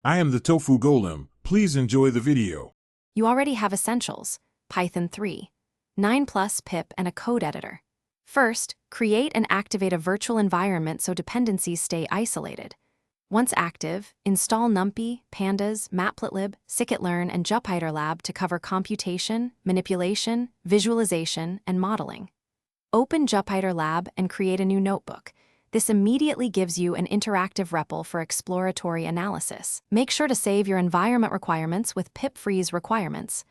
I am the Tofu Golem. Please enjoy the video. You already have essentials: Python 3, 9 plus pip, and a code editor. First, create and activate a virtual environment so dependencies stay isolated. Once active, install NumPy, Pandas, Matplotlib, scikit-learn, and JupyterLab to cover computation, manipulation, visualization, and modeling. Open JupyterLab and create a new notebook. This immediately gives you an interactive REPL for exploratory analysis. Make sure to save your environment requirements with pip freeze requirements.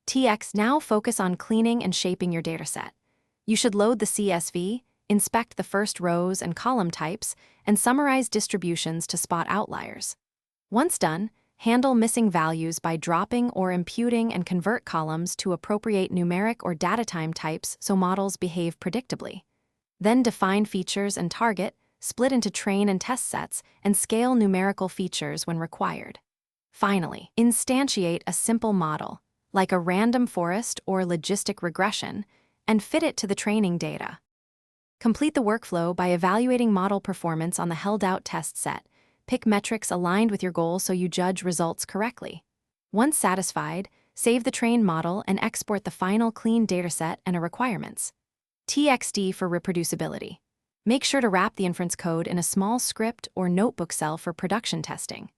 TX now focus on cleaning and shaping your dataset. You should load the CSV, inspect the first rows and column types, and summarize distributions to spot outliers. Once done, handle missing values by dropping or imputing and convert columns to appropriate numeric or data type types so models behave predictably. Then define features and target, split into train and test sets, and scale numerical features when required. Finally, instantiate a simple model, like a random forest or logistic regression, and fit it to the training data. Complete the workflow by evaluating model performance on the held-out test set. Pick metrics aligned with your goal so you judge results correctly. Once satisfied, save the trained model and export the final clean dataset and requirements. TXT for reproducibility. Make sure to wrap the inference code in a small script or notebook cell for production testing.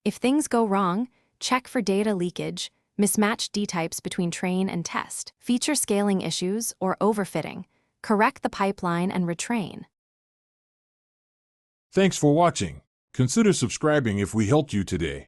If things go wrong, check for data leakage, mismatched D-types between train and test, feature scaling issues, or overfitting. Correct the pipeline and retrain. Thanks for watching. Consider subscribing if we helped you today.